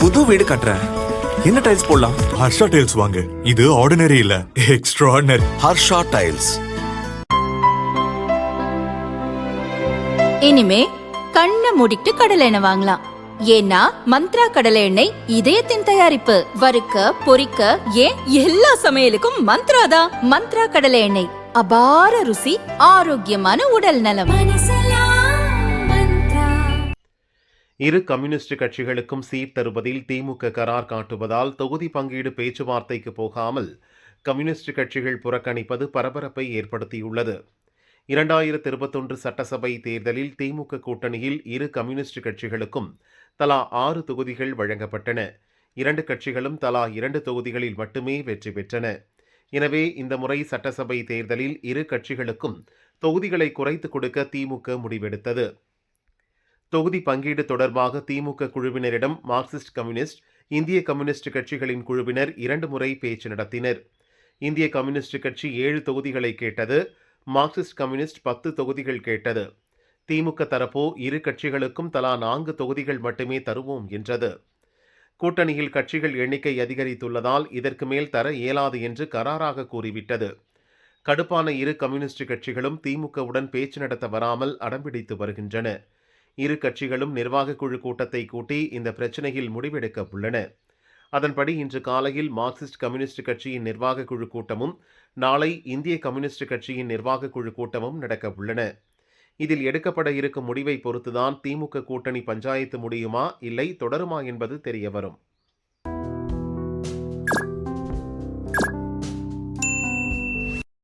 புது வீடு கட்டுறேன். என்ன டைல்ஸ் போடலாம்? ஹர்ஷா டைல்ஸ் வாங்க. இது ஆர்டினரி இல்ல, எக்ஸ்ட்ராஆர்டினரி. ஹர்ஷா டைல்ஸ். இனிமே கண்ணை மூடிட்டு கடலை எண்ணெய் வாங்கலாம். ஏன்னா மந்த்ரா கடலை எண்ணெய் இதயத்தின் தயாரிப்பு. வறுக்க பொரிக்க ஏன் எல்லா சமையலுக்கும் மந்த்ரா தான். மந்த்ரா கடலை எண்ணெய், அபார ருசி, ஆரோக்கியமான உடல் நலம். இரு கம்யூனிஸ்ட் கட்சிகளுக்கும் சீட் தருவதில் திமுக கரார் காட்டுவதால் தொகுதி பங்கீடு பேச்சுவார்த்தைக்கு போகாமல் கம்யூனிஸ்ட் கட்சிகள் புறக்கணிப்பது பரபரப்பை ஏற்படுத்தியுள்ளது. 2021 சட்டசபை தேர்தலில் திமுக கூட்டணியில் இரு கம்யூனிஸ்ட் கட்சிகளுக்கும் தலா 6 தொகுதிகள் வழங்கப்பட்டன. 2 கட்சிகளும் தலா 2 தொகுதிகளில் மட்டுமே வெற்றி பெற்றன. எனவே இந்த முறை சட்டசபை தேர்தலில் இரு கட்சிகளுக்கும் தொகுதிகளை குறைத்து கொடுக்க திமுக முடிவெடுத்தது. தொகுதி பங்கீடு தொடர்பாக திமுக குழுவினரிடம் மார்க்சிஸ்ட் கம்யூனிஸ்ட், இந்திய கம்யூனிஸ்ட் கட்சிகளின் குழுவினர் 2 முறை பேச்சு நடத்தினர். இந்திய கம்யூனிஸ்ட் கட்சி 7 தொகுதிகளை கேட்டது. மார்க்சிஸ்ட் கம்யூனிஸ்ட் 10 தொகுதிகள் கேட்டது. திமுக தரப்போ இரு கட்சிகளுக்கும் தலா 4 தொகுதிகள் மட்டுமே தருவோம் என்றது. கூட்டணியில் கட்சிகள் எண்ணிக்கை அதிகரித்துள்ளதால் இதற்கு மேல் தர இயலாது என்று கராராக கூறிவிட்டது. கடுப்பான இரு கம்யூனிஸ்ட் கட்சிகளும் திமுகவுடன் பேச்சு நடத்த வராமல் அடம்பிடித்து வருகின்றன. இரு கட்சிகளும் நிர்வாக குழு கூட்டத்தை கூட்டி இந்த பிரச்சினையில் முடிவெடுக்க உள்ளன. அதன்படி இன்று காலையில் மார்க்சிஸ்ட் கம்யூனிஸ்ட் கட்சியின் நிர்வாக குழு கூட்டமும் நாளை இந்திய கம்யூனிஸ்ட் கட்சியின் நிர்வாக குழு கூட்டமும் நடக்க உள்ளன. இதில் எடுக்கப்பட இருக்கும் முடிவை பொறுத்துதான் திமுக கூட்டணி பஞ்சாயத்து முடியுமா இல்லை தொடருமா என்பது தெரியவரும்.